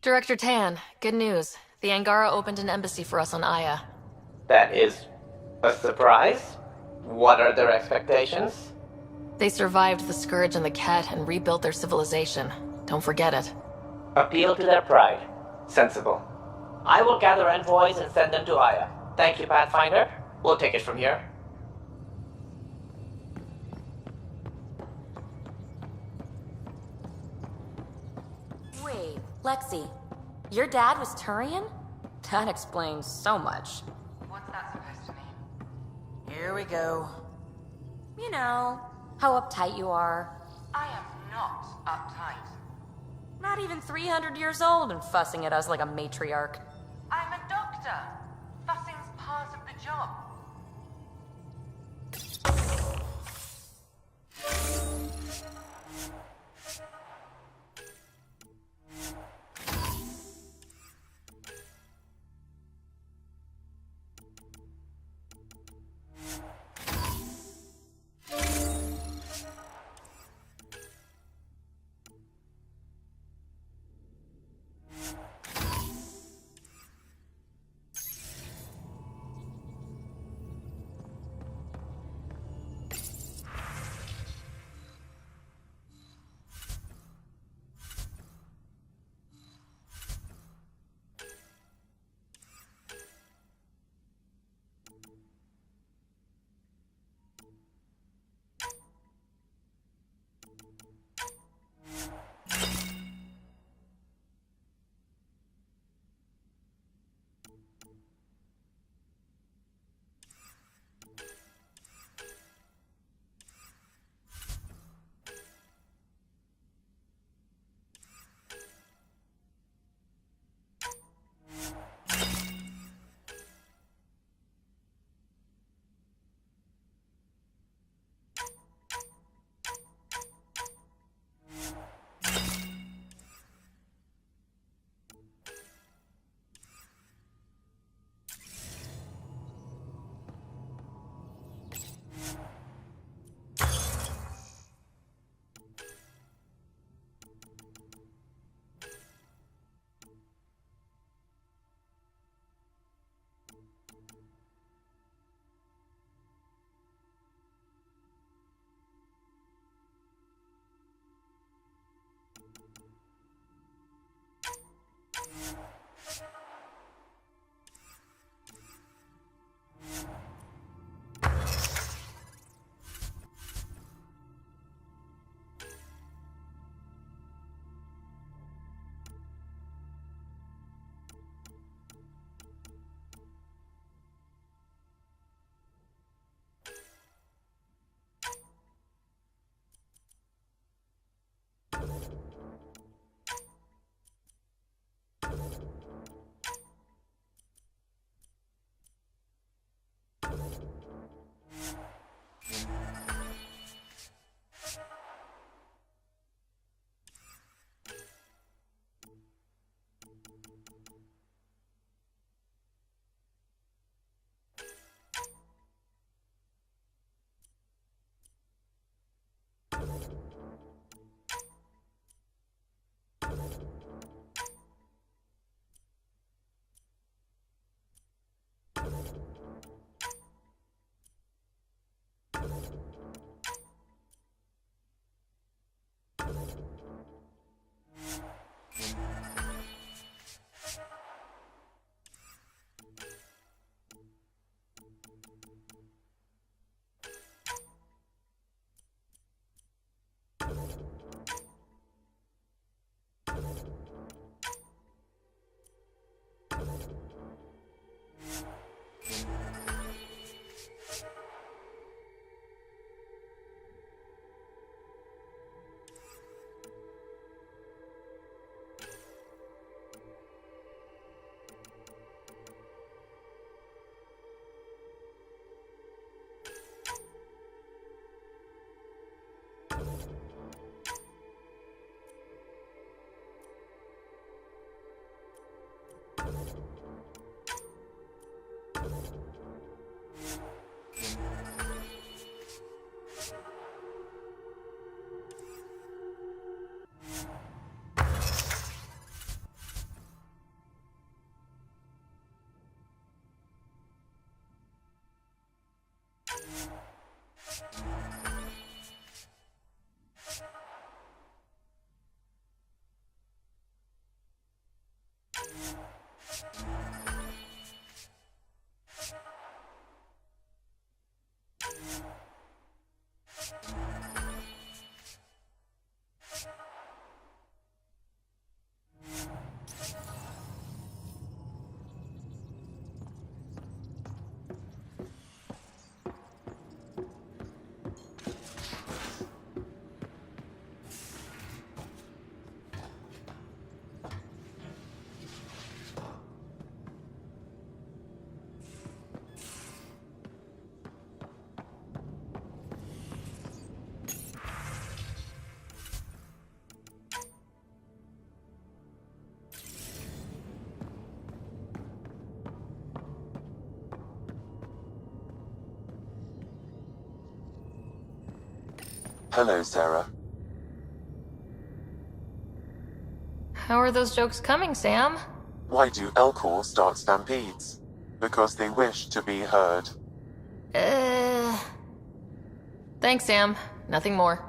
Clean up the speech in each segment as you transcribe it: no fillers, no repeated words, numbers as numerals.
Director Tan, good news. The Angara opened an embassy for us on Aya. That is a surprise? What are their expectations? They survived the Scourge and the Ket and rebuilt their civilization. Don't forget it. Appeal to their pride. Sensible. I will gather envoys and send them to Aya. Thank you, Pathfinder. We'll take it from here. Wait, Lexi, your dad was Turian? That explains so much. What's that supposed to mean? Here we go. You know, how uptight you are. I am not uptight. Not even 300 years old and fussing at us like a matriarch. I'm a doctor. Fussing's part of the job. Hello, Sarah. How are those jokes coming, Sam? Why do Elcor start stampedes? Because they wish to be heard. Thanks, Sam. Nothing more.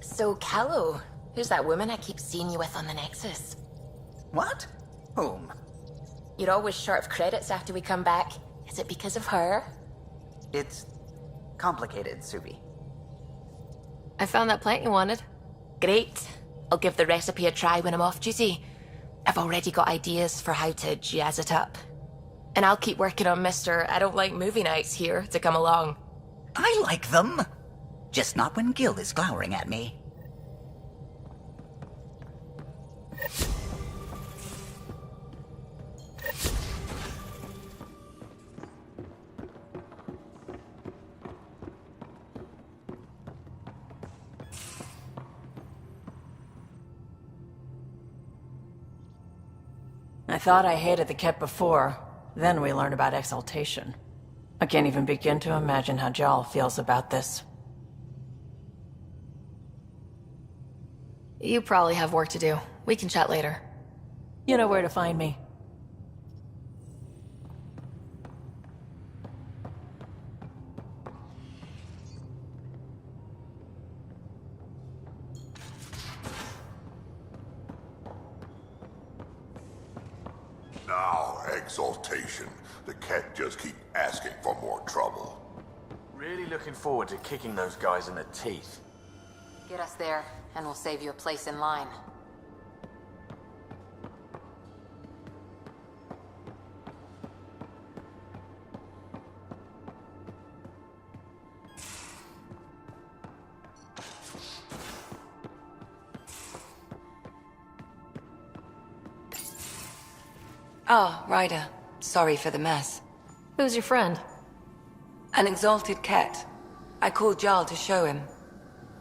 So, Callow, who's that woman I keep seeing you with on the Nexus? What? Whom? You're always short of credits after we come back. Is it because of her? It's complicated, Subi. I found that plant you wanted. Great. I'll give the recipe a try when I'm off duty. I've already got ideas for how to jazz it up. And I'll keep working on Mr. I don't like movie nights here to come along. I like them. Just not when Gil is glowering at me. I thought I hated the Ket before. Then we learned about exaltation. I can't even begin to imagine how Jal feels about this. You probably have work to do. We can chat later. You know where to find me. Now, exaltation. The Ket just keep asking for more trouble. Really looking forward to kicking those guys in the teeth. Get us there, and we'll save you a place in line. Ah, Ryder. Sorry for the mess. Who's your friend? An exalted Ket. I called Jarl to show him.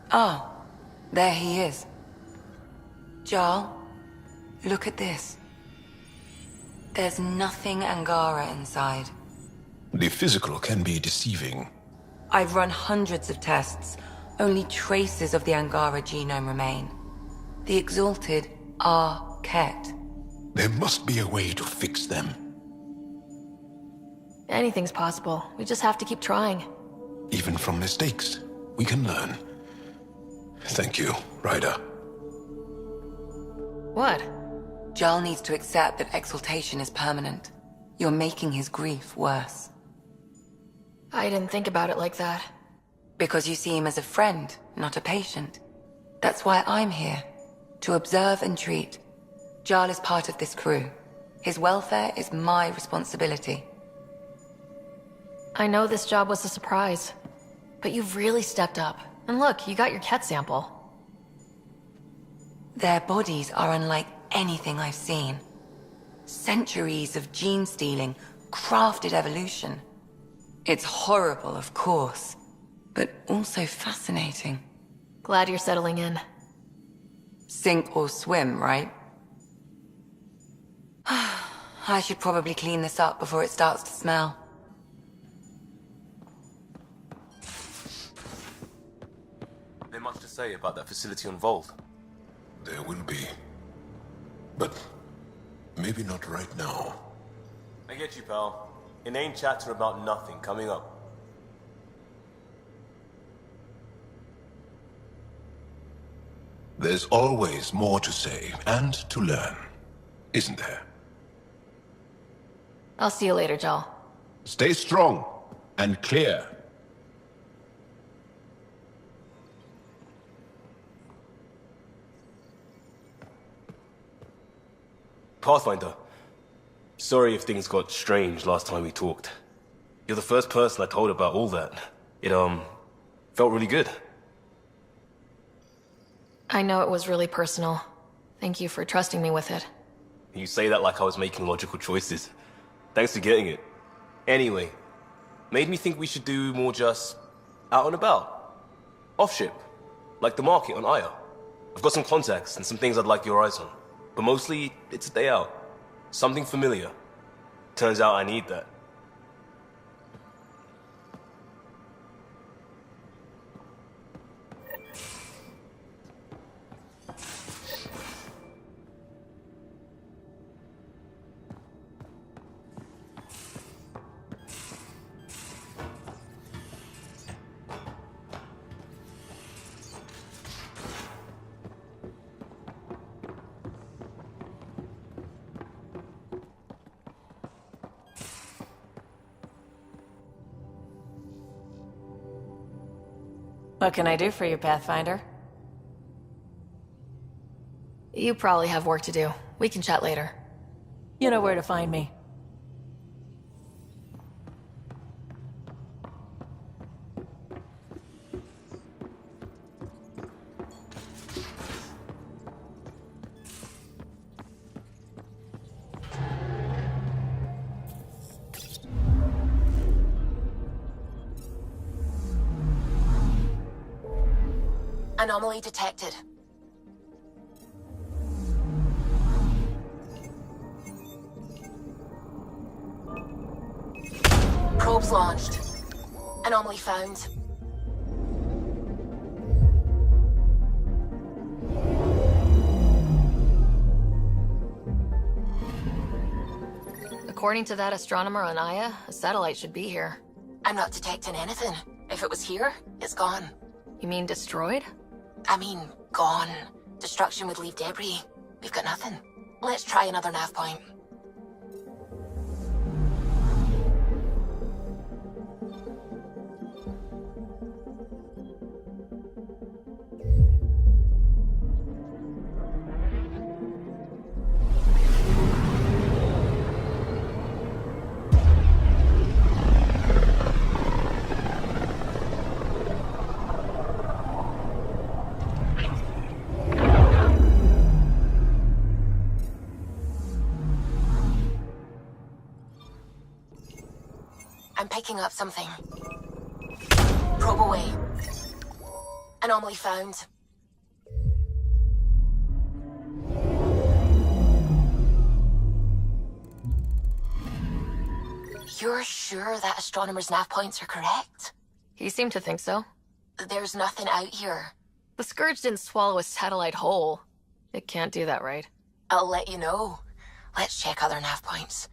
Ah, there he is. Jarl, look at this. There's nothing Angara inside. The physical can be deceiving. I've run hundreds of tests. Only traces of the Angara genome remain. The exalted are Ket. There must be a way to fix them. Anything's possible. We just have to keep trying. Even from mistakes, we can learn. Thank you, Ryder. What? Jarl needs to accept that exaltation is permanent. You're making his grief worse. I didn't think about it like that. Because you see him as a friend, not a patient. That's why I'm here. To observe and treat. Jarl is part of this crew. His welfare is my responsibility. I know this job was a surprise, but you've really stepped up. And look, you got your Ket sample. Their bodies are unlike anything I've seen. Centuries of gene stealing, crafted evolution. It's horrible, of course, but also fascinating. Glad you're settling in. Sink or swim, right? I should probably clean this up before it starts to smell. There much to say about that facility on Volt? There will be. But maybe not right now. I get you, pal. Inane chatter about nothing coming up. There's always more to say and to learn, isn't there? I'll see you later, Jal. Stay strong and clear. Pathfinder. Sorry if things got strange last time we talked. You're the first person I told about all that. It, felt really good. I know it was really personal. Thank you for trusting me with it. You say that like I was making logical choices. Thanks for getting it. Anyway, made me think we should do more just out and about. Off-ship, like the market on Aya. I've got some contacts and some things I'd like your eyes on. But mostly, it's a day out. Something familiar. Turns out I need that. What can I do for you, Pathfinder? You probably have work to do. We can chat later. You know where to find me. Anomaly detected. Probes launched. Anomaly found. According to that astronomer on Aya, a satellite should be here. I'm not detecting anything. If it was here, it's gone. You mean destroyed? I mean, gone. Destruction would leave debris. We've got nothing. Let's try another nav point. I'm picking up something. Probe away. Anomaly found. You're sure that astronomer's nav points are correct? He seemed to think so. There's nothing out here. The Scourge didn't swallow a satellite whole. It can't do that, right? I'll let you know. Let's check other nav points.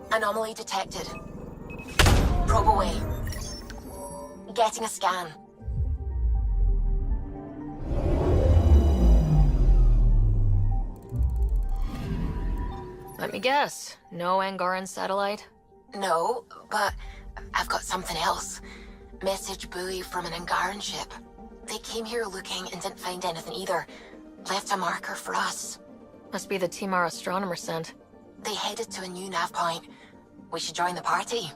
Anomaly detected. Probe away. Getting a scan. Let me guess. No Angaran satellite? No, but I've got something else. Message buoy from an Angaran ship. They came here looking and didn't find anything either. Left a marker for us. Must be the team our astronomer sent. They headed to a new nav point. We should join the party.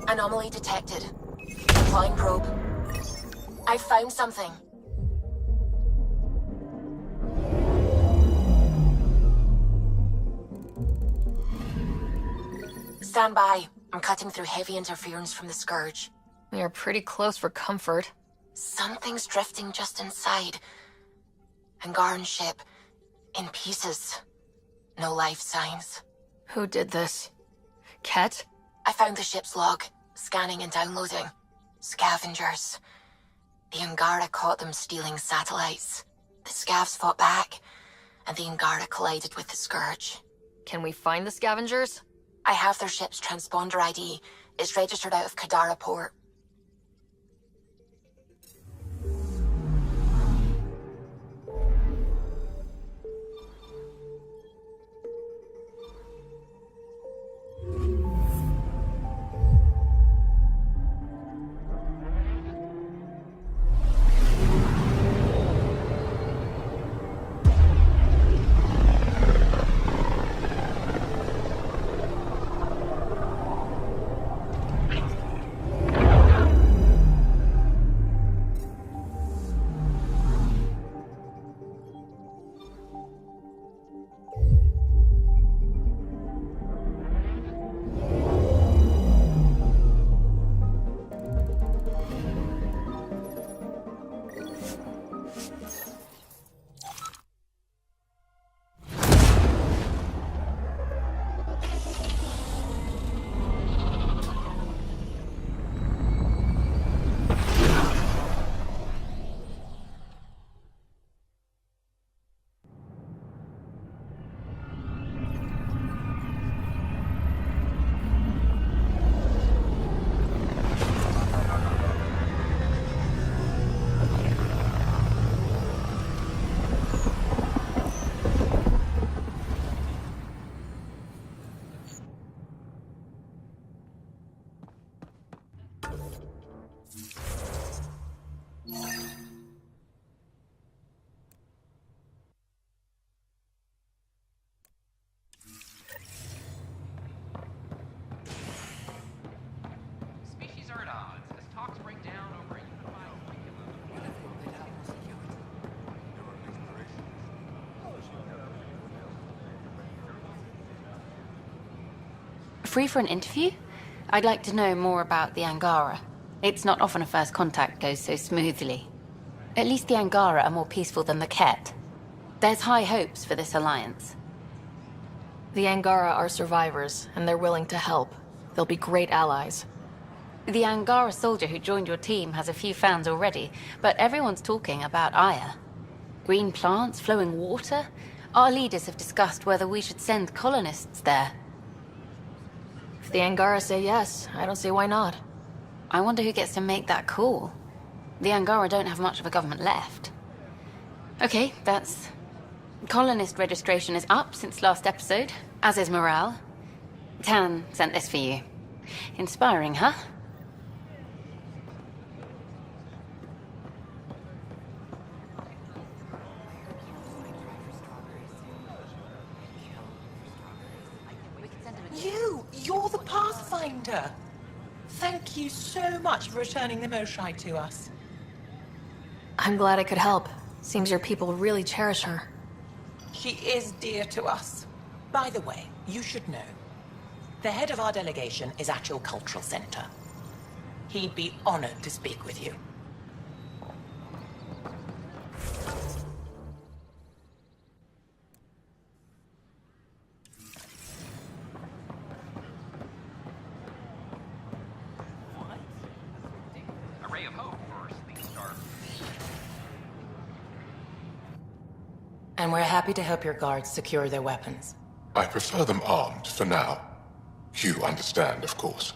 Anomaly detected. Deploying probe. I found something. Stand by. I'm cutting through heavy interference from the Scourge. We are pretty close for comfort. Something's drifting just inside. Angaran ship. In pieces. No life signs. Who did this? Ket? I found the ship's log. Scanning and downloading. Scavengers. The Angara caught them stealing satellites. The Scavs fought back, and the Angara collided with the Scourge. Can we find the scavengers? I have their ship's transponder ID. It's registered out of Kadara port. Free for an interview? I'd like to know more about the Angara. It's not often a first contact goes so smoothly. At least the Angara are more peaceful than the Ket. There's high hopes for this alliance. The Angara are survivors, and they're willing to help. They'll be great allies. The Angara soldier who joined your team has a few fans already, but everyone's talking about Aya. Green plants, flowing water? Our leaders have discussed whether we should send colonists there. If the Angara say yes, I don't see why not. I wonder who gets to make that call. The Angara don't have much of a government left. Okay, that's... Colonist registration is up since last episode, as is morale. Tan sent this for you. Inspiring, huh? You're the Pathfinder! Thank you so much for returning the Moshai to us. I'm glad I could help. Seems your people really cherish her. She is dear to us. By the way, you should know. The head of our delegation is at your cultural center. He'd be honored to speak with you. And we're happy to help your guards secure their weapons. I prefer them armed for now. You understand, of course.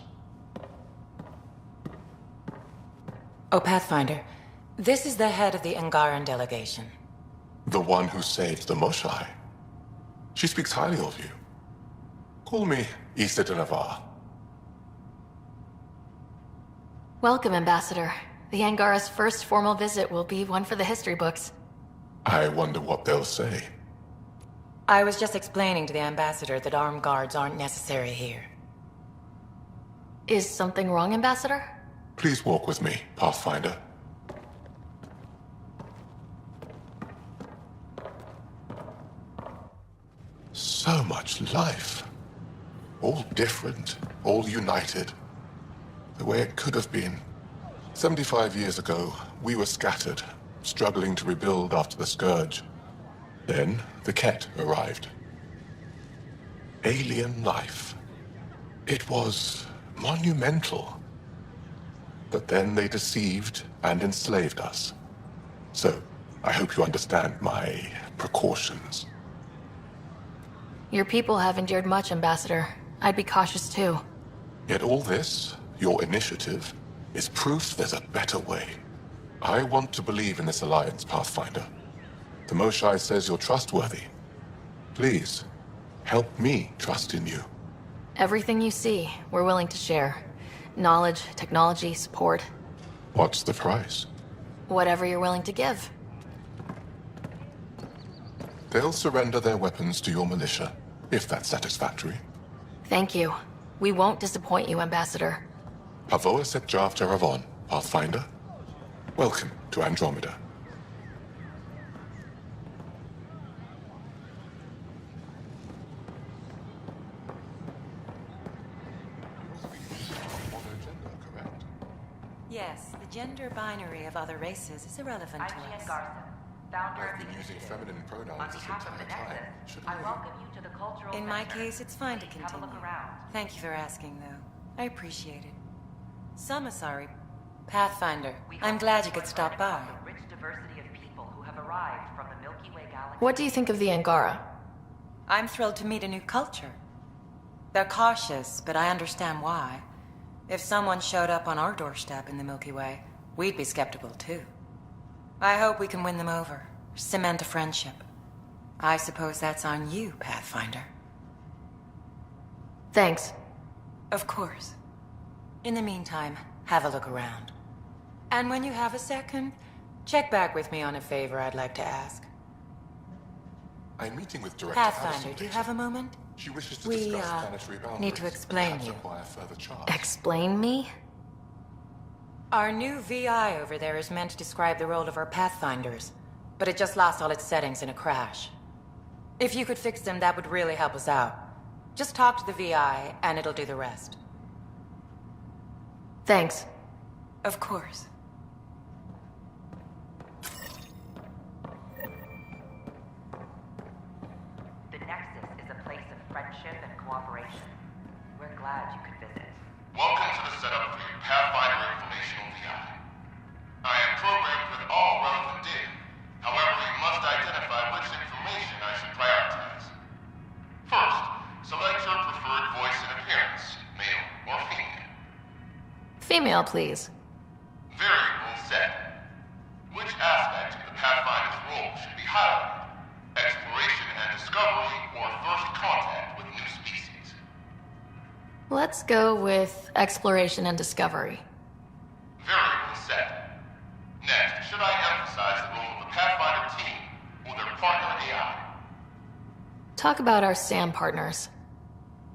Oh, Pathfinder, this is the head of the Angaran delegation. The one who saved the Moshai. She speaks highly of you. Call me Issa de Navarre. Welcome, Ambassador. The Angara's first formal visit will be one for the history books. I wonder what they'll say. I was just explaining to the Ambassador that armed guards aren't necessary here. Is something wrong, Ambassador? Please walk with me, Pathfinder. So much life. All different, all united. The way it could have been. 75 years ago, we were scattered, struggling to rebuild after the Scourge. Then, the Ket arrived. Alien life. It was monumental. But then they deceived and enslaved us. So, I hope you understand my precautions. Your people have endured much, Ambassador. I'd be cautious too. Yet all this, your initiative, is proof there's a better way. I want to believe in this alliance, Pathfinder. The Moshae says you're trustworthy. Please, help me trust in you. Everything you see, we're willing to share. Knowledge, technology, support. What's the price? Whatever you're willing to give. They'll surrender their weapons to your militia, if that's satisfactory. Thank you. We won't disappoint you, Ambassador. Pavoa set Jav Teravon, Pathfinder. Welcome to Andromeda. Yes, the gender binary of other races is irrelevant to Jien us. Garson, founder I've of the been using initiative. feminine pronouns On this behalf of the entire time. Nexus, Shouldn't I we? welcome you to the cultural In my center. case, it's fine to Please have a continue. look around. Thank you for asking, though. I appreciate it. Samasari, Pathfinder, I'm glad you could stop by. The rich diversity of people who have arrived from the Milky Way galaxy. What do you think of the Angara? I'm thrilled to meet a new culture. They're cautious, but I understand why. If someone showed up on our doorstep in the Milky Way, we'd be skeptical too. I hope we can win them over, cement a friendship. I suppose that's on you, Pathfinder. Thanks. Of course. In the meantime, have a look around. And when you have a second, check back with me on a favor I'd like to ask. I'm meeting with Director Pathfinder, Allison do you later. have a moment? She wishes to We, discuss planetary boundaries. need to explain Perhaps you. require further charge. Explain me? Our new VI over there is meant to describe the role of our Pathfinders, but it just lost all its settings in a crash. If you could fix them, that would really help us out. Just talk to the VI, and it'll do the rest. Thanks. Of course. The Nexus is a place of friendship and cooperation. We're glad you could visit. Welcome to the setup for your Pathfinder Informational VI. I am programmed with all relevant data. However, you must identify which information I should prioritize. First, select your preferred voice and appearance, male or female. Female, please. Variable set. Which aspect of the Pathfinder's role should be highlighted? Exploration and discovery, or first contact with new species? Let's go with exploration and discovery. Variable set. Next, should I emphasize the role of the Pathfinder team or their partner AI? Talk about our SAM partners.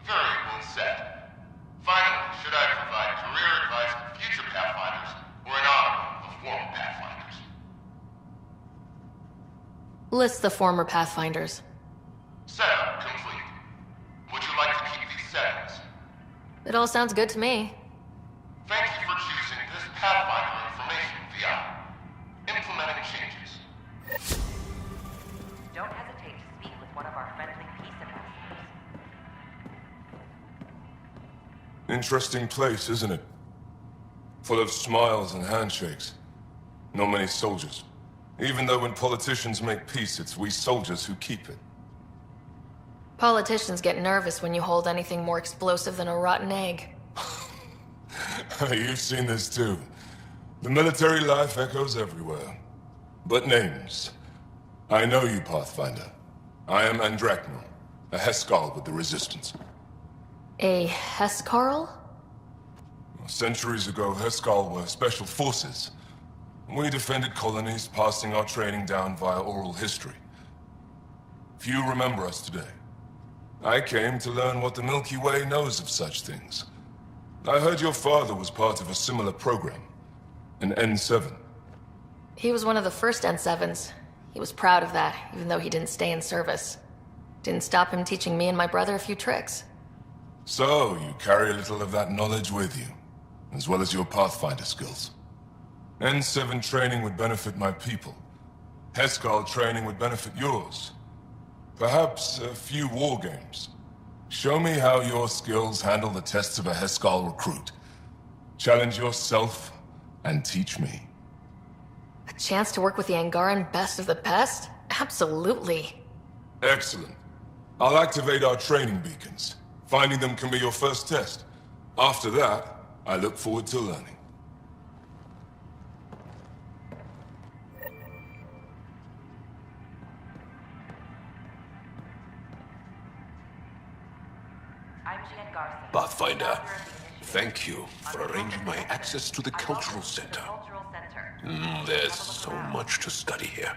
Variable set. Finally, should I provide career advice to future Pathfinders or an honor of former Pathfinders? List the former Pathfinders. Setup complete. Would you like to keep these settings? It all sounds good to me. Thank you for choosing this Pathfinder Information VI. Implementing changes. Don't hesitate to speak with one of our friendly peace ambassadors. Interesting place, isn't it? Full of smiles and handshakes. Not many soldiers. Even though when politicians make peace, it's we soldiers who keep it. Politicians get nervous when you hold anything more explosive than a rotten egg. You've seen this too. The military life echoes everywhere. But names. I know you, Pathfinder. I am Andraknel, a Heskal with the Resistance. A Hescarl? Centuries ago, Heskal were special forces. We defended colonies, passing our training down via oral history. Few remember us today. I came to learn what the Milky Way knows of such things. I heard your father was part of a similar program, an N7. He was one of the first N7s. He was proud of that, even though he didn't stay in service. Didn't stop him teaching me and my brother a few tricks. So, you carry a little of that knowledge with you, as well as your Pathfinder skills. N7 training would benefit my people. Heskal training would benefit yours. Perhaps a few war games. Show me how your skills handle the tests of a Heskal recruit. Challenge yourself and teach me. A chance to work with the Angaran best of the best? Absolutely. Excellent. I'll activate our training beacons. Finding them can be your first test. After that, I look forward to learning. I'm Jien Garson. Pathfinder, thank you for arranging my access to the cultural center. There's so much to study here.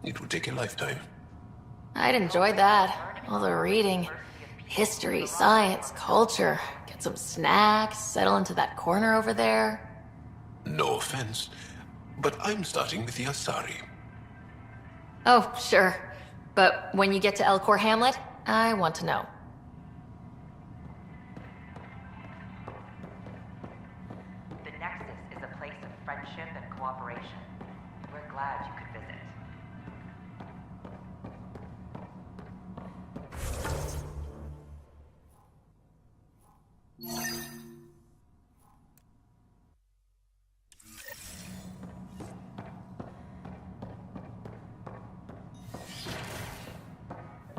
It would take a lifetime. I'd enjoy that. All the reading. History, science, culture. Get some snacks, settle into that corner over there. No offense, but I'm starting with the Asari. Oh, sure. But when you get to Elcor Hamlet, I want to know. The Nexus is a place of friendship and cooperation. We're glad you could visit.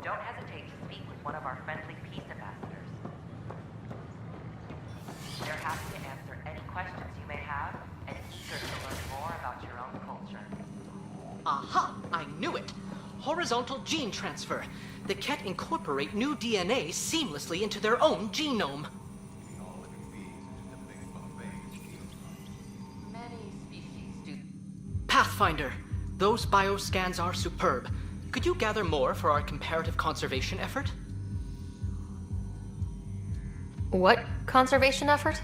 Don't hesitate to speak with one of our friendly peace ambassadors. They're happy to answer any questions you may have and eager to learn more about your own culture. Aha! I knew it! Horizontal gene transfer. The Ket incorporate new DNA seamlessly into their own genome. Pathfinder, those bioscans are superb. Could you gather more for our comparative conservation effort? What conservation effort?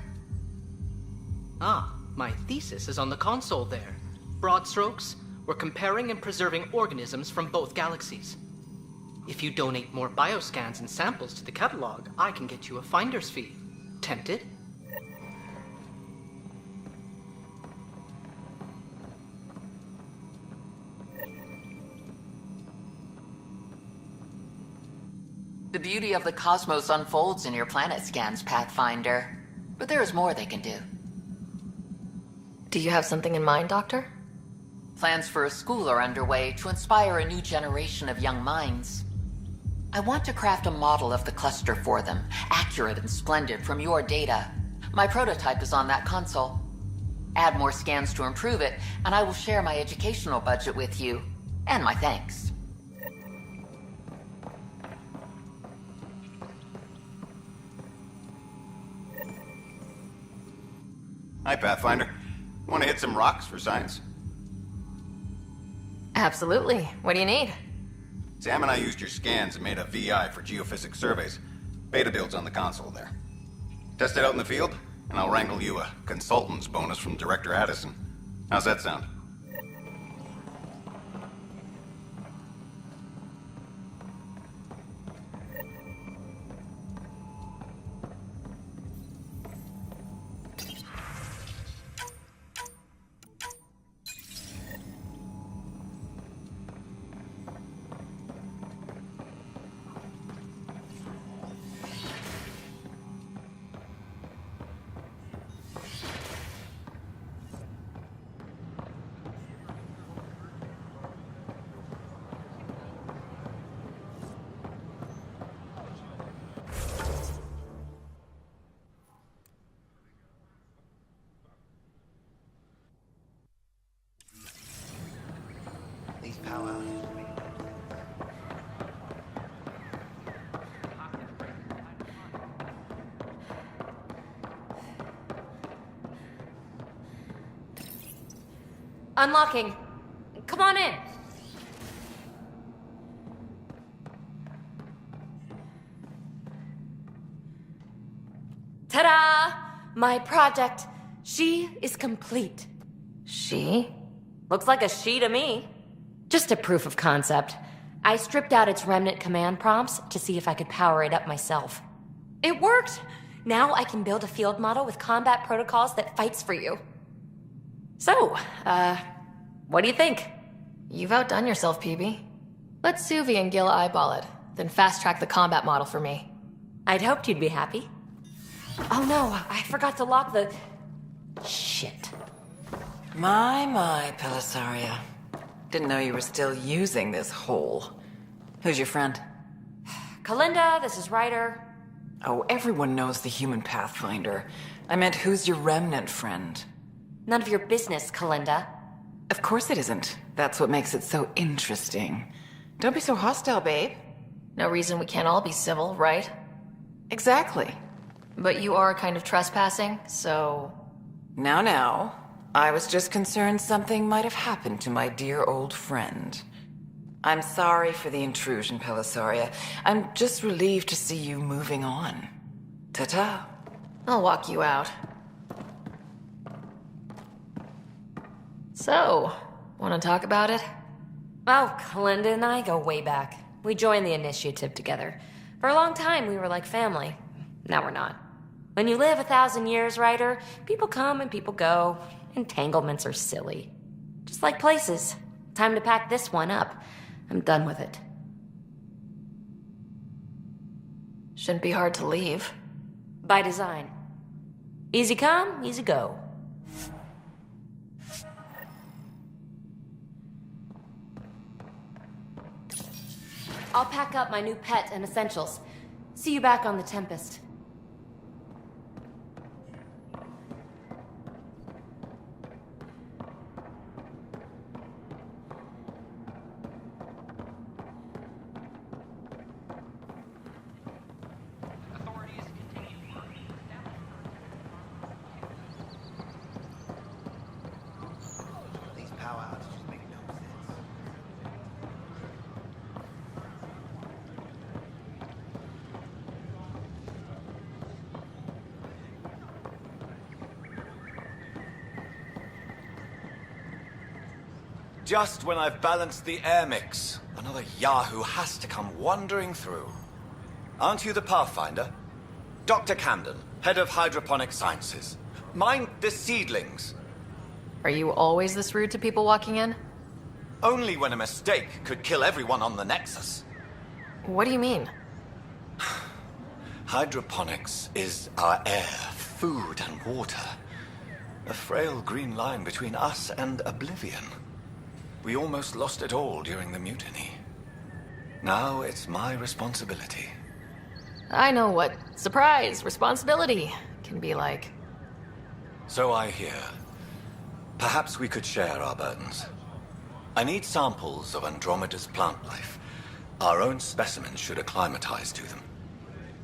Ah, my thesis is on the console there. Broad strokes, we're comparing and preserving organisms from both galaxies. If you donate more bioscans and samples to the catalog, I can get you a finder's fee. Tempted? The beauty of the cosmos unfolds in your planet scans, Pathfinder. But there is more they can do. Do you have something in mind, Doctor? Plans for a school are underway to inspire a new generation of young minds. I want to craft a model of the cluster for them, accurate and splendid from your data. My prototype is on that console. Add more scans to improve it, and I will share my educational budget with you, and my thanks. Hi, Pathfinder. Want to hit some rocks for science? Absolutely. What do you need? Sam and I used your scans and made a VI for geophysics surveys. Beta build's on the console there. Test it out in the field, and I'll wrangle you a consultant's bonus from Director Addison. How's that sound? These power. Unlocking. Come on in. Ta-da! My project. She is complete. She? Looks like a she to me. Just a proof of concept. I stripped out its remnant command prompts to see if I could power it up myself. It worked! Now I can build a field model with combat protocols that fights for you. So, what do you think? You've outdone yourself, PB. Let Suvi and Gil eyeball it, then fast-track the combat model for me. I'd hoped you'd be happy. Oh no, I forgot to lock the... Shit. My, Pellisaria. Didn't know you were still using this hole. Who's your friend? Kalinda, this is Ryder. Oh, everyone knows the human Pathfinder. I meant, who's your remnant friend? None of your business, Kalinda. Of course it isn't. That's what makes it so interesting. Don't be so hostile, babe. No reason we can't all be civil, right? Exactly. But you are kind of trespassing, so... Now. I was just concerned something might have happened to my dear old friend. I'm sorry for the intrusion, Pellisaria. I'm just relieved to see you moving on. Ta-ta. I'll walk you out. So, want to talk about it? Oh, Kalinda and I go way back. We joined the initiative together. For a long time, we were like family. Now we're not. When you live 1,000 years, Ryder, people come and people go. Entanglements are silly. Just like places. Time to pack this one up. I'm done with it. Shouldn't be hard to leave. By design. Easy come, easy go. I'll pack up my new pet and essentials. See you back on the Tempest. Just when I've balanced the air mix, another Yahoo has to come wandering through. Aren't you the Pathfinder? Dr. Camden, head of hydroponic sciences. Mind the seedlings. Are you always this rude to people walking in? Only when a mistake could kill everyone on the Nexus. What do you mean? Hydroponics is our air, food, and water. A frail green line between us and oblivion. We almost lost it all during the mutiny. Now it's my responsibility. I know what surprise, responsibility can be like. So I hear. Perhaps we could share our burdens. I need samples of Andromeda's plant life. Our own specimens should acclimatize to them.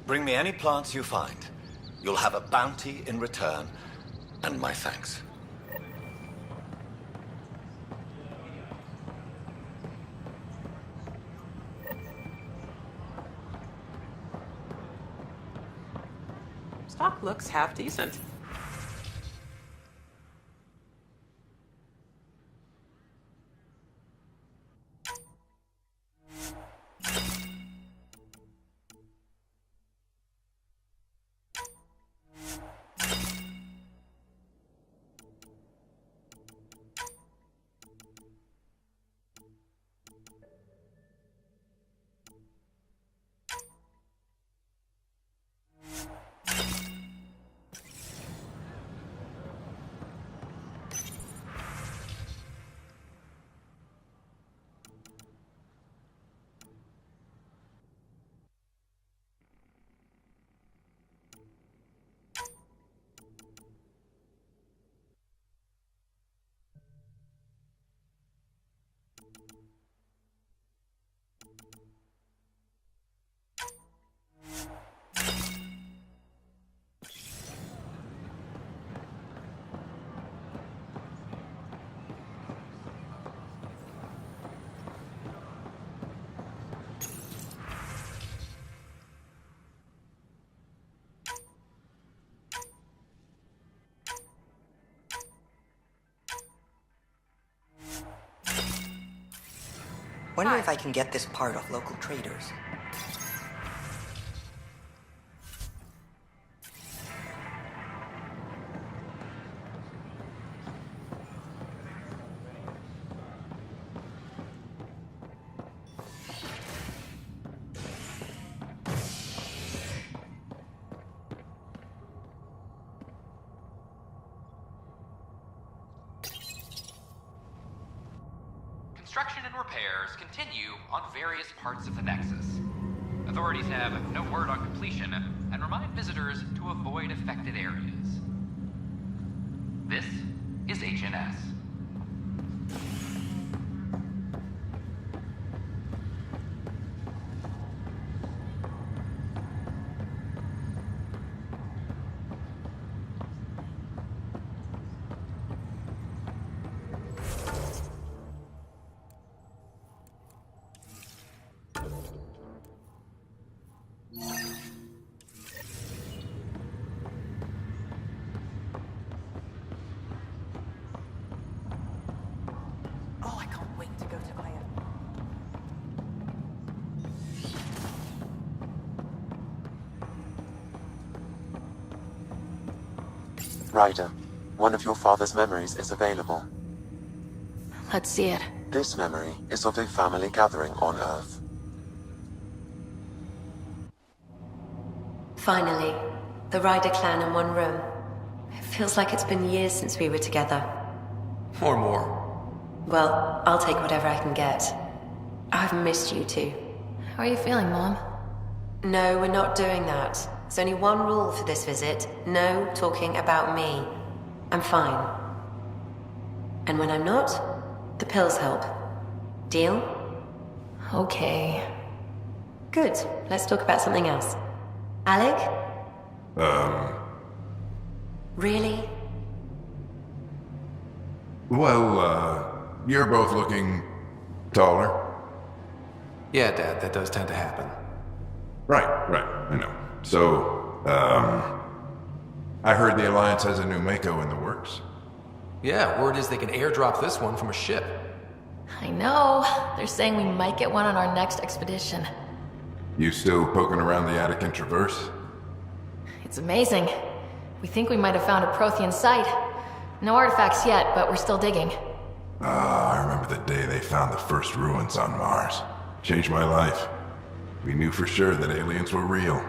Bring me any plants you find. You'll have a bounty in return, and my thanks. Stock looks half decent. Wonder if I can get this part off local traders. Construction and repairs continue on various parts of the Nexus. Authorities have no word on completion and remind visitors to avoid affected areas. This is HNS. Ryder, one of your father's memories is available. Let's see it. This memory is of a family gathering on Earth. Finally, the Ryder clan in one room. It feels like it's been years since we were together. Or more. Well, I'll take whatever I can get. I've missed you too. How are you feeling, Mom? No, we're not doing that. There's only one rule for this visit. No talking about me. I'm fine. And when I'm not, the pills help. Deal? Okay. Good. Let's talk about something else. Alec? Really? Well, you're both looking taller. Yeah, Dad, that does tend to happen. Right, I know. So, I heard the Alliance has a new Mako in the works. Yeah, word is they can airdrop this one from a ship. I know. They're saying we might get one on our next expedition. You still poking around the Attican Traverse? It's amazing. We think we might have found a Prothean site. No artifacts yet, but we're still digging. I remember the day they found the first ruins on Mars. Changed my life. We knew for sure that aliens were real.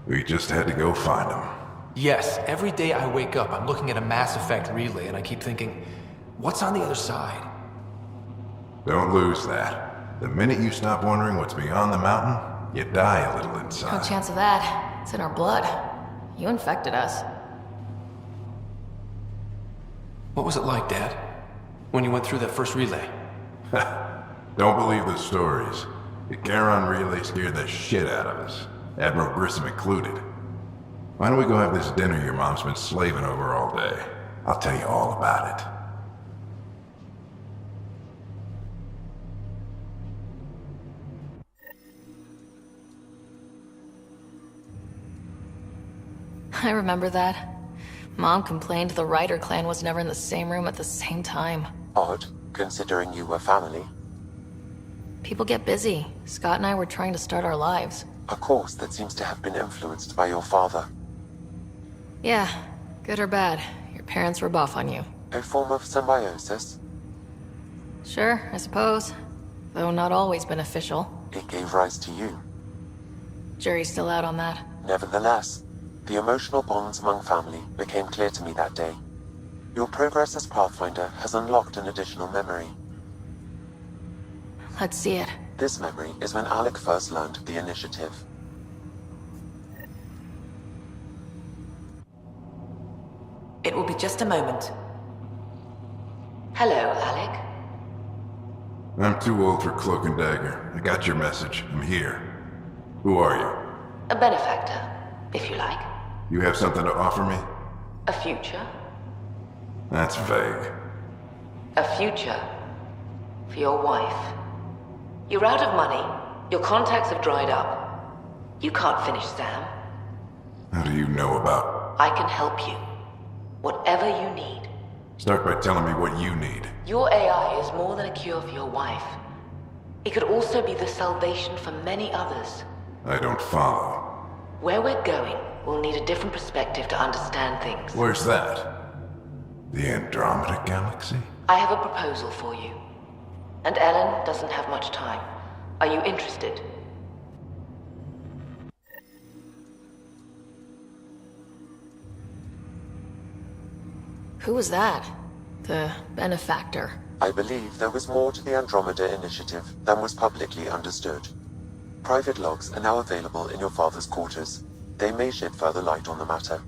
We just had to go find them. Yes, every day I wake up, I'm looking at a Mass Effect relay and I keep thinking, what's on the other side? Don't lose that. The minute you stop wondering what's beyond the mountain, you die a little No inside. chance of that. It's in our blood. You infected us. What was it like, Dad? When you went through that first relay? Don't believe the stories. The Charon relay scared the shit out of us. Admiral Grissom included. Why don't we go have this dinner your mom's been slaving over all day? I'll tell you all about it. I remember that. Mom complained the Ryder clan was never in the same room at the same time. Odd, considering you were family. People get busy. Scott and I were trying to start our lives. A course that seems to have been influenced by your father. Yeah, good or bad. Your parents were buff on you. A form of symbiosis. Sure, I suppose. Though not always beneficial. It gave rise to you. Jury's still out on that. Nevertheless, the emotional bonds among family became clear to me that day. Your progress as Pathfinder has unlocked an additional memory. Let's see it. This memory is when Alec first learned of the initiative. It will be just a moment. Hello, Alec. I'm too old for Cloak and Dagger. I got your message. I'm here. Who are you? A benefactor, if you like. You have something to offer me? A future. That's vague. A future. For your wife. You're out of money. Your contacts have dried up. You can't finish Sam. How do you know about... I can help you. Whatever you need. Start by telling me what you need. Your AI is more than a cure for your wife. It could also be the salvation for many others. I don't follow. Where we're going, we'll need a different perspective to understand things. Where's that? The Andromeda Galaxy? I have a proposal for you. And Ellen doesn't have much time. Are you interested? Who was that? The benefactor. I believe there was more to the Andromeda initiative than was publicly understood. Private logs are now available in your father's quarters. They may shed further light on the matter.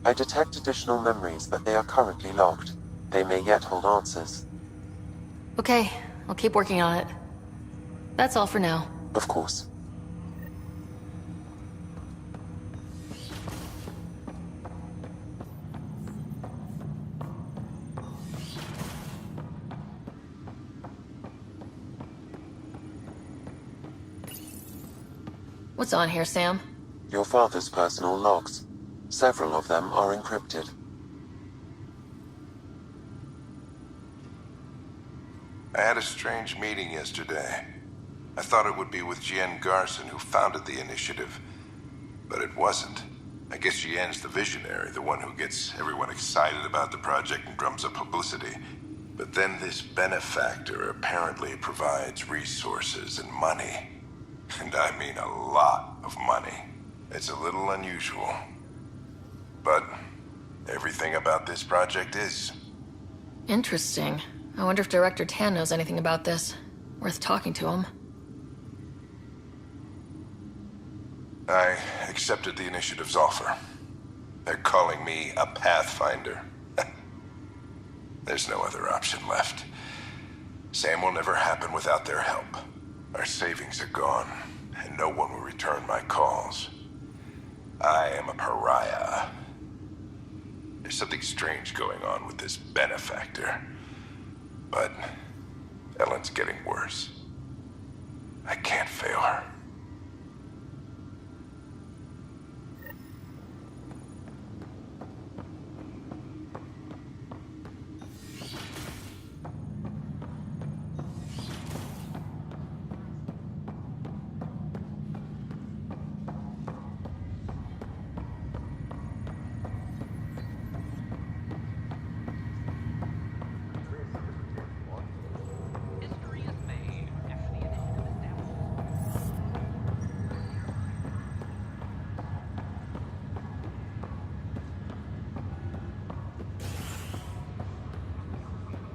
I detect additional memories, but they are currently logged. They may yet hold answers. Okay, I'll keep working on it. That's all for now. Of course. What's on here, Sam? Your father's personal logs. Several of them are encrypted. I had a strange meeting yesterday. I thought it would be with Jien Garson, who founded the initiative. But it wasn't. I guess Jien's the visionary, the one who gets everyone excited about the project and drums up publicity. But then this benefactor apparently provides resources and money. And I mean a lot of money. It's a little unusual. But everything about this project is. Interesting. I wonder if Director Tan knows anything about this. Worth talking to him. I accepted the initiative's offer. They're calling me a Pathfinder. There's no other option left. Sam will never happen without their help. Our savings are gone, and no one will return my calls. I am a pariah. There's something strange going on with this benefactor. But Ellen's getting worse. I can't fail her.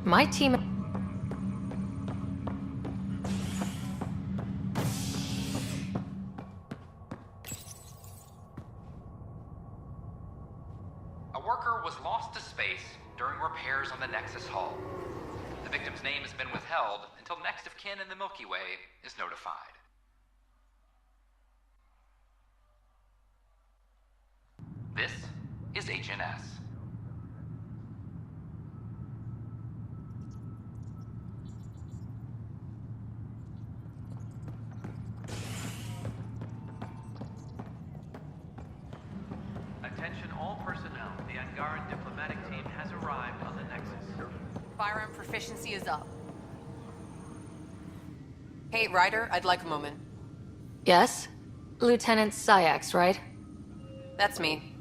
My team... A worker was lost to space during repairs on the Nexus hull. The victim's name has been withheld until next of kin in the Milky Way is notified. This is HNS. Attention all personnel. The Angaran diplomatic team has arrived on the Nexus. Firearm proficiency is up. Hey, Ryder, I'd like a moment. Yes? Lieutenant Syax, right? That's me.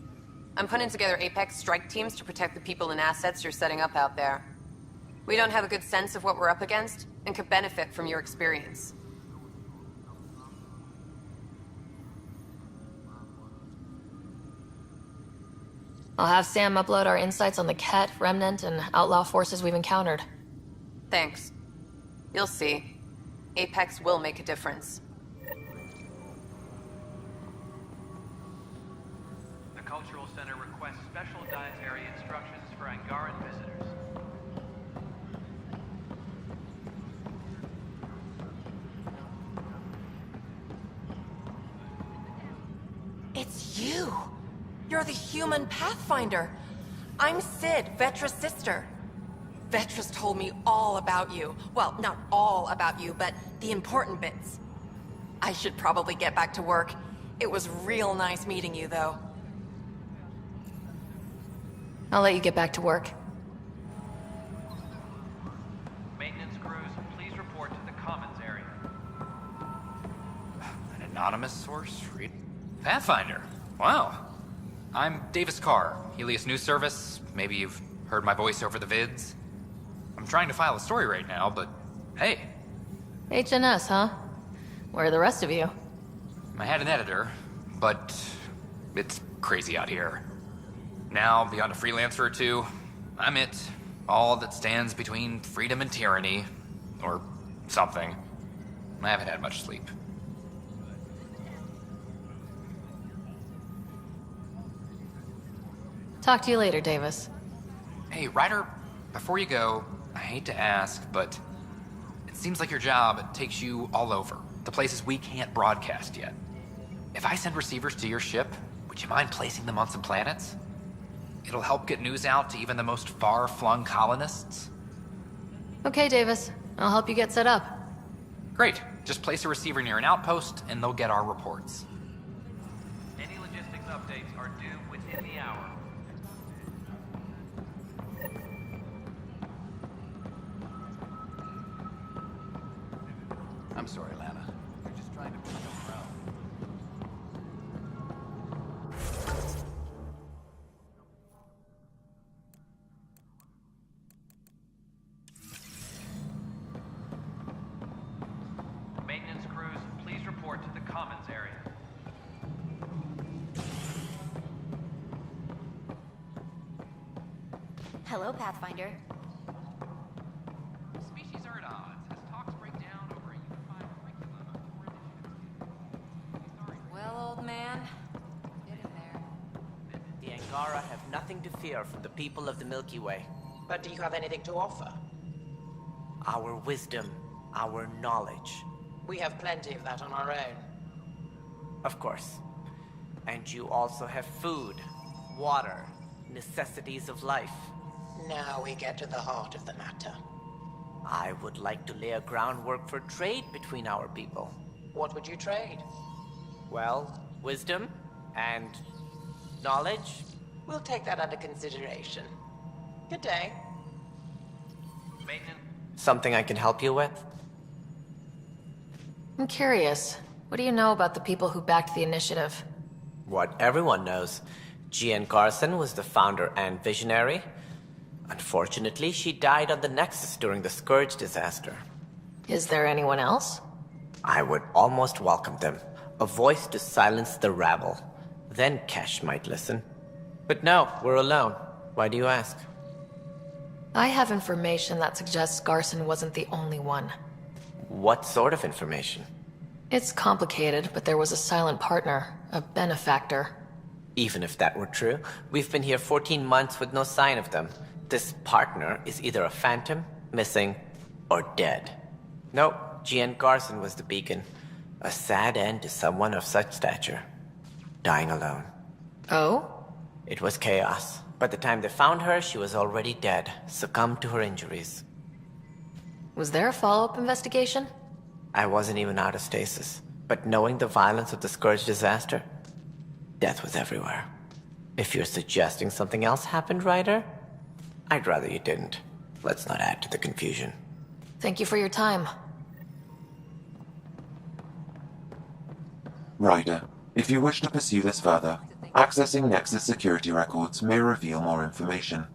I'm putting together Apex strike teams to protect the people and assets you're setting up out there. We don't have a good sense of what we're up against, and could benefit from your experience. I'll have Sam upload our insights on the Ket, Remnant, and outlaw forces we've encountered. Thanks. You'll see. Apex will make a difference. The Cultural Center requests special dietary instructions for Angaran visitors. It's you! You're the human Pathfinder. I'm Sid, Vetra's sister. Vetra's told me all about you. Well, not all about you, but the important bits. I should probably get back to work. It was real nice meeting you, though. I'll let you get back to work. Maintenance crews, please report to the Commons area. anonymous source read? Pathfinder. Wow. I'm Davis Carr, Helios News Service. Maybe you've heard my voice over the vids. I'm trying to file a story right now, but hey. HNS, huh? Where are the rest of you? I had an editor, but it's crazy out here. Now, beyond a freelancer or two, I'm it. All that stands between freedom and tyranny. Or something. I haven't had much sleep. Talk to you later, Davis. Hey, Ryder, before you go, I hate to ask, but it seems like your job takes you all over, the places we can't broadcast yet. If I send receivers to your ship, would you mind placing them on some planets? It'll help get news out to even the most far-flung colonists. Okay, Davis. I'll help you get set up. Great. Just place a receiver near an outpost, and they'll get our reports. Any logistics updates are due within the hour. I'm sorry, Lana. We're just trying to push them around. Maintenance crews, please report to the commons area. Hello, Pathfinder. Species are at odds as talks break down over a unified curriculum for Well, old man, get in there. The Angara have nothing to fear from the people of the Milky Way. But do you have anything to offer? Our wisdom, our knowledge. We have plenty of that on our own. Of course. And you also have food, water, necessities of life. Now we get to the heart of the matter. I would like to lay a groundwork for trade between our people. What would you trade? Well, wisdom and knowledge. We'll take that under consideration. Good day. Maintenance. Something I can help you with? I'm curious. What do you know about the people who backed the initiative? What everyone knows. Jien Garson was the founder and visionary. Unfortunately, she died on the Nexus during the Scourge disaster. Is there anyone else? I would almost welcome them. A voice to silence the rabble. Then Kesh might listen. But no, we're alone. Why do you ask? I have information that suggests Garson wasn't the only one. What sort of information? It's complicated, but there was a silent partner, a benefactor. Even if that were true, we've been here 14 months with no sign of them. This partner is either a phantom, missing, or dead. Nope, Jien Garson was the beacon. A sad end to someone of such stature. Dying alone. Oh? It was chaos. By the time they found her, she was already dead, succumbed to her injuries. Was there a follow-up investigation? I wasn't even out of stasis. But knowing the violence of the Scourge disaster, death was everywhere. If you're suggesting something else happened, Ryder, I'd rather you didn't. Let's not add to the confusion. Thank you for your time. Ryder, if you wish to pursue this further, accessing Nexus security records may reveal more information.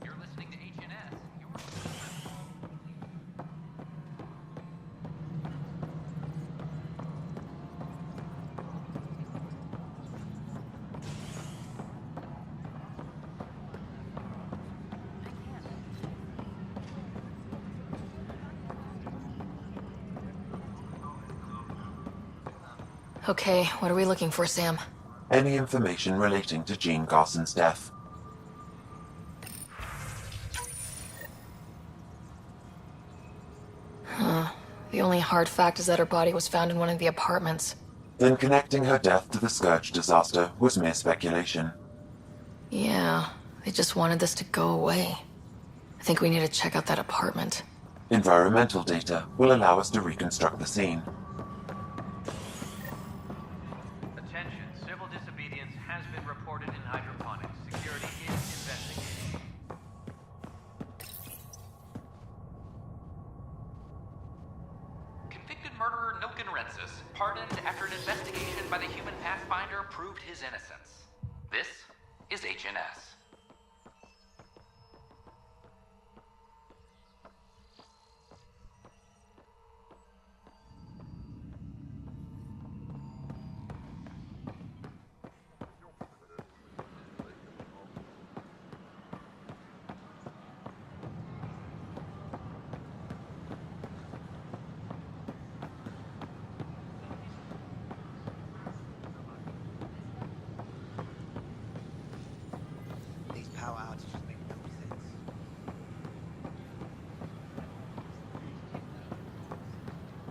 You're listening to HNS. Okay, what are we looking for, Sam? Any information relating to Jien Garson's death. Huh. The only hard fact is that her body was found in one of the apartments. Then connecting her death to the Scourge disaster was mere speculation. Yeah, they just wanted this to go away. I think we need to check out that apartment. Environmental data will allow us to reconstruct the scene. Attention, civil disobedience has been reported in hydroponics. Security is investigating. Convicted murderer Nilken Nexus, pardoned after an investigation by the human Pathfinder proved his innocence. This is HNS.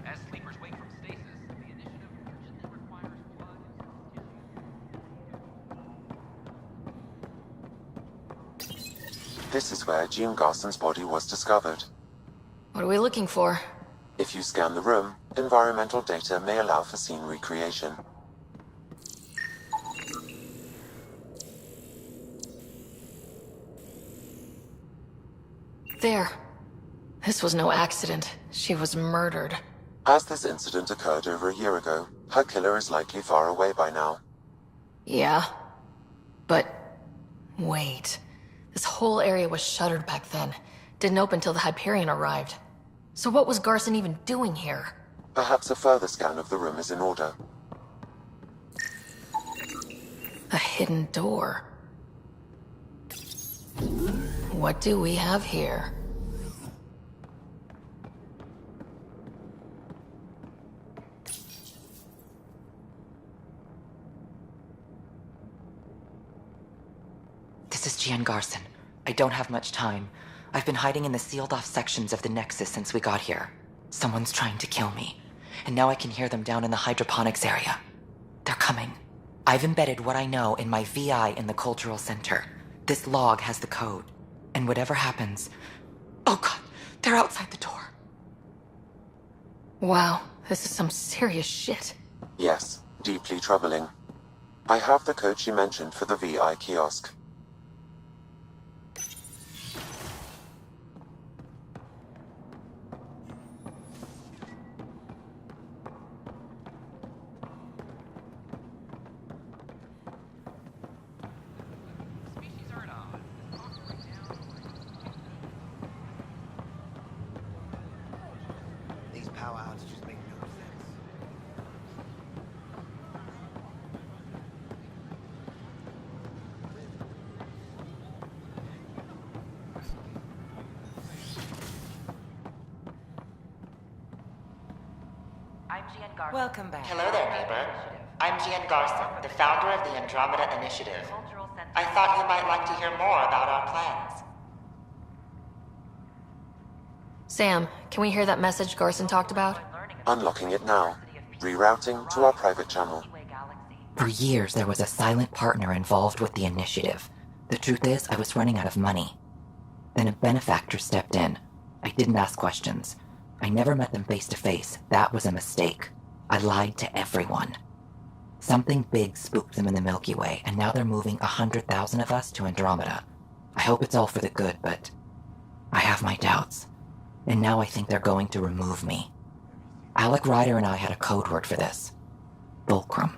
As sleepers wake from stasis, the initiative urgently requires blood. This is where Jien Garson's body was discovered. What are we looking for? If you scan the room, environmental data may allow for scene recreation. There. This was no accident. She was murdered. As this incident occurred over a year ago, her killer is likely far away by now. Yeah. But... wait. This whole area was shuttered back then. Didn't open till the Hyperion arrived. So what was Garson even doing here? Perhaps a further scan of the room is in order. A hidden door. What do we have here? This is Jien Garson. I don't have much time. I've been hiding in the sealed-off sections of the Nexus since we got here. Someone's trying to kill me, and now I can hear them down in the hydroponics area. They're coming. I've embedded what I know in my VI in the Cultural Center. This log has the code, and whatever happens... Oh god, they're outside the door. Wow, this is some serious shit. Yes, deeply troubling. I have the code she mentioned for the VI kiosk. These power outages make no sense. I'm Jien Garson. Welcome back. Hello there, neighbor. I'm Jien Garson, the founder of the Andromeda Initiative. I thought you might like to hear more about our plans. Sam, can we hear that message Garson talked about? Unlocking it now. Rerouting to our private channel. For years, there was a silent partner involved with the initiative. The truth is, I was running out of money. Then a benefactor stepped in. I didn't ask questions. I never met them face to face. That was a mistake. I lied to everyone. Something big spooked them in the Milky Way, and now they're moving 100,000 of us to Andromeda. I hope it's all for the good, but I have my doubts. And now I think they're going to remove me. Alec Ryder and I had a code word for this. Fulcrum.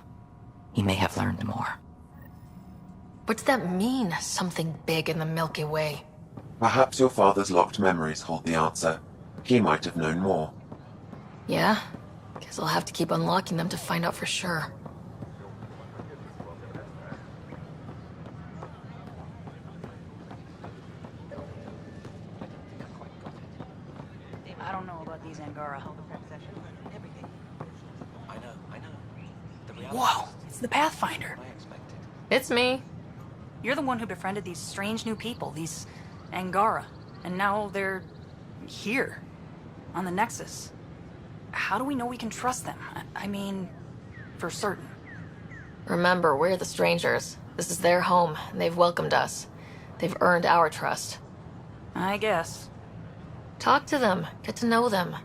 He may have learned more. What's that mean, something big in the Milky Way? Perhaps your father's locked memories hold the answer. He might have known more. Yeah? Guess I'll have to keep unlocking them to find out for sure. I don't know about these Angara. I know. Whoa, it's the Pathfinder. It's me. You're the one who befriended these strange new people, these Angara. And now they're here, on the Nexus. How do we know we can trust them? I mean, for certain. Remember, we're the strangers. This is their home, and they've welcomed us. They've earned our trust. I guess. Talk to them. Get to know them.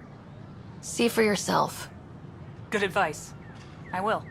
See for yourself. Good advice. I will.